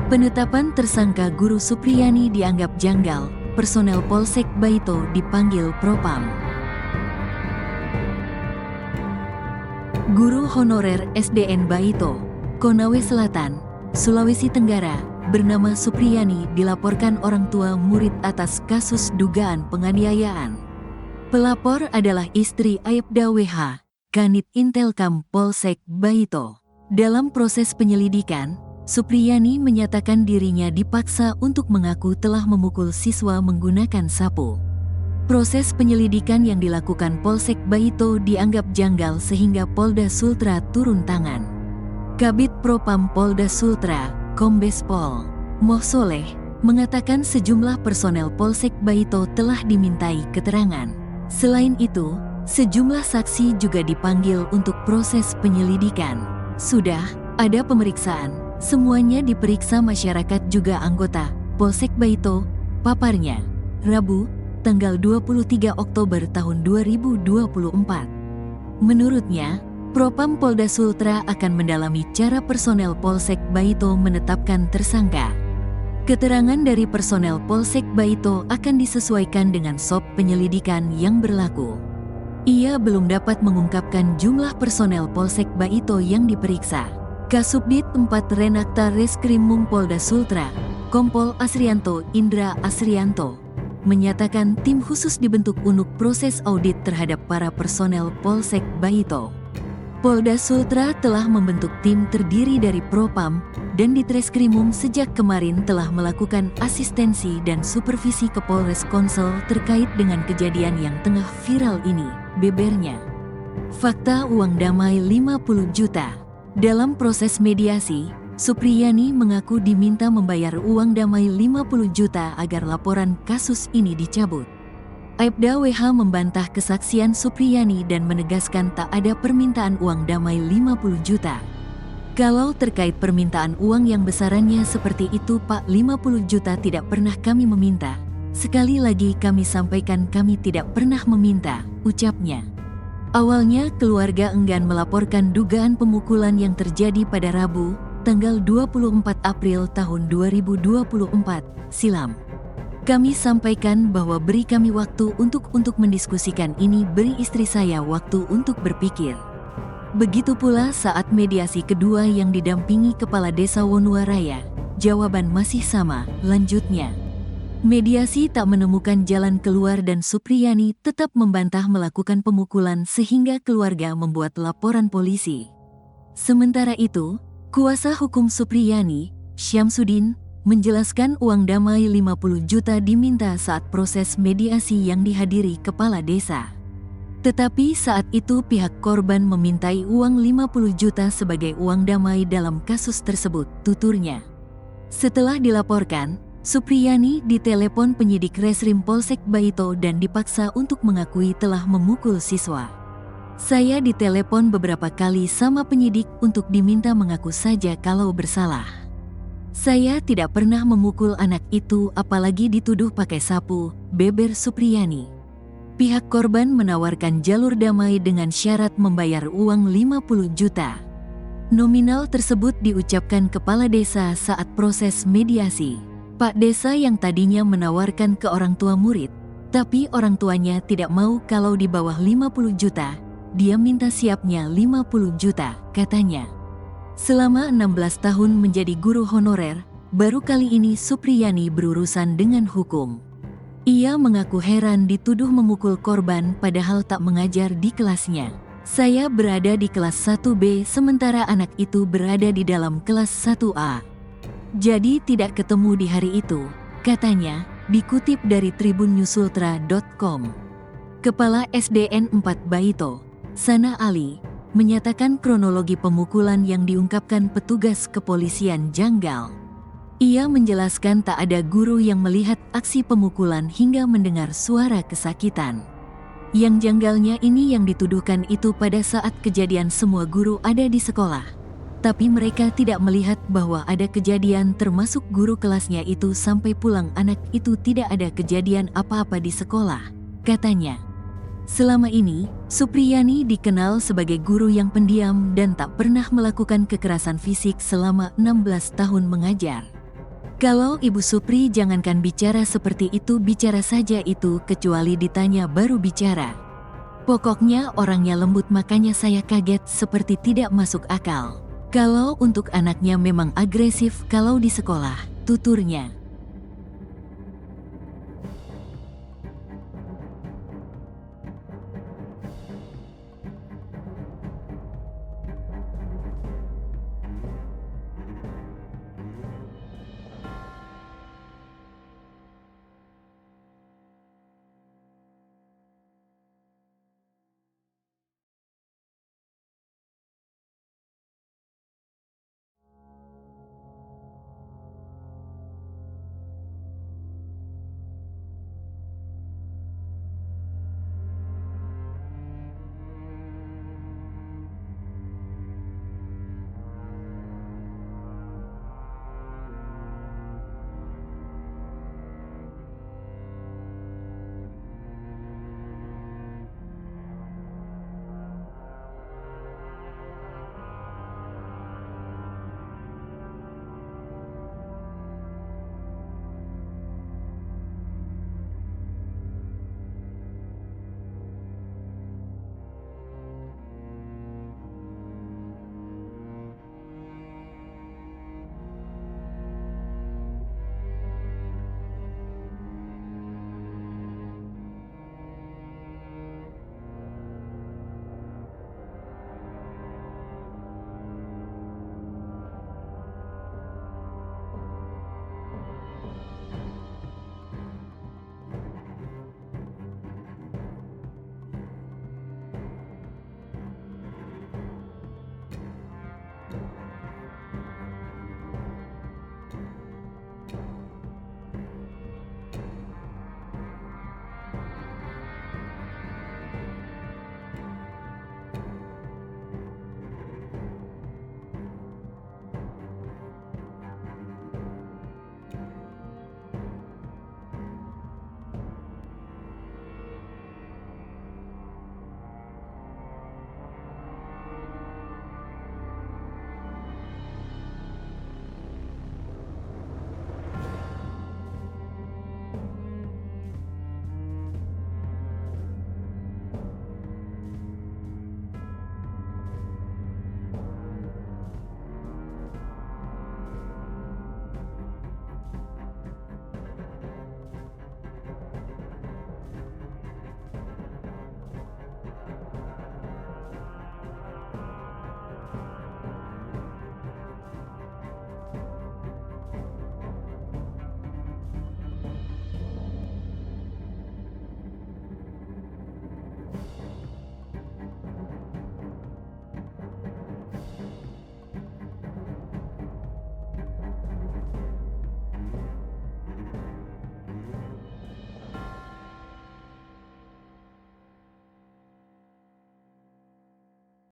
Penetapan tersangka Guru Supriyani dianggap janggal, personel Polsek Baito dipanggil Propam. Guru honorer SDN Baito, Konawe Selatan, Sulawesi Tenggara, bernama Supriyani dilaporkan orang tua murid atas kasus dugaan penganiayaan. Pelapor adalah istri Aibda WH, Kanit Intelkam Polsek Baito. Dalam proses penyelidikan, Supriyani menyatakan dirinya dipaksa untuk mengaku telah memukul siswa menggunakan sapu. Proses penyelidikan yang dilakukan Polsek Baito dianggap janggal sehingga Polda Sultra turun tangan. Kabid Propam Polda Sultra, Kombes Pol Moh Soleh, mengatakan sejumlah personel Polsek Baito telah dimintai keterangan. Selain itu, sejumlah saksi juga dipanggil untuk proses penyelidikan. Sudah ada pemeriksaan, semuanya diperiksa masyarakat juga anggota Polsek Baito, paparnya. Rabu, tanggal 23 Oktober tahun 2024. Menurutnya, Propam Polda Sultra akan mendalami cara personel Polsek Baito menetapkan tersangka. Keterangan dari personel Polsek Baito akan disesuaikan dengan SOP penyelidikan yang berlaku. Ia belum dapat mengungkapkan jumlah personel Polsek Baito yang diperiksa. Kasubdit 4 Renakta Reskrimum Polda Sultra, Kompol Asrianto Indra Asrianto, menyatakan tim khusus dibentuk untuk proses audit terhadap para personel Polsek Baito. Polda Sultra telah membentuk tim terdiri dari Propam dan Ditreskrimum sejak kemarin telah melakukan asistensi dan supervisi ke Polres Konsel terkait dengan kejadian yang tengah viral ini, bebernya. Fakta uang damai 50 juta. Dalam proses mediasi, Supriyani mengaku diminta membayar uang damai 50 juta agar laporan kasus ini dicabut. Aibda WH membantah kesaksian Supriyani dan menegaskan tak ada permintaan uang damai 50 juta. Kalau terkait permintaan uang yang besarannya seperti itu Pak, 50 juta tidak pernah kami meminta. Sekali lagi kami sampaikan kami tidak pernah meminta, ucapnya. Awalnya keluarga enggan melaporkan dugaan pemukulan yang terjadi pada Rabu, tanggal 24 April tahun 2024 silam. Kami sampaikan bahwa beri kami waktu untuk mendiskusikan ini, beri istri saya waktu untuk berpikir. Begitu pula saat mediasi kedua yang didampingi Kepala Desa Wonuaraya, jawaban masih sama, lanjutnya. Mediasi tak menemukan jalan keluar dan Supriyani tetap membantah melakukan pemukulan sehingga keluarga membuat laporan polisi. Sementara itu, kuasa hukum Supriyani, Syamsuddin, menjelaskan uang damai 50 juta diminta saat proses mediasi yang dihadiri kepala desa. Tetapi saat itu pihak korban memintai uang 50 juta sebagai uang damai dalam kasus tersebut, tuturnya. Setelah dilaporkan, Supriyani ditelepon penyidik Reskrim Polsek Baito dan dipaksa untuk mengakui telah memukul siswa. Saya ditelepon beberapa kali sama penyidik untuk diminta mengaku saja kalau bersalah. Saya tidak pernah memukul anak itu apalagi dituduh pakai sapu, beber Supriyani. Pihak korban menawarkan jalur damai dengan syarat membayar uang 50 juta. Nominal tersebut diucapkan kepala desa saat proses mediasi. Pak Desa yang tadinya menawarkan ke orang tua murid, tapi orang tuanya tidak mau kalau di bawah 50 juta, dia minta siapnya 50 juta, katanya. Selama 16 tahun menjadi guru honorer, baru kali ini Supriyani berurusan dengan hukum. Ia mengaku heran dituduh memukul korban padahal tak mengajar di kelasnya. Saya berada di kelas 1B sementara anak itu berada di dalam kelas 1A. Jadi tidak ketemu di hari itu, katanya, dikutip dari tribunnyusultra.com. Kepala SDN 4 Baito, Sana Ali, menyatakan kronologi pemukulan yang diungkapkan petugas kepolisian janggal. Ia menjelaskan tak ada guru yang melihat aksi pemukulan hingga mendengar suara kesakitan. Yang janggalnya ini yang dituduhkan itu pada saat kejadian semua guru ada di sekolah. Tapi mereka tidak melihat bahwa ada kejadian termasuk guru kelasnya itu sampai pulang anak itu tidak ada kejadian apa-apa di sekolah, katanya. Selama ini, Supriyani dikenal sebagai guru yang pendiam dan tak pernah melakukan kekerasan fisik selama 16 tahun mengajar. Kalau Ibu Supri jangankan bicara seperti itu, bicara saja itu kecuali ditanya baru bicara. Pokoknya orangnya lembut, makanya saya kaget seperti tidak masuk akal. Kalau untuk anaknya memang agresif kalau di sekolah, tuturnya.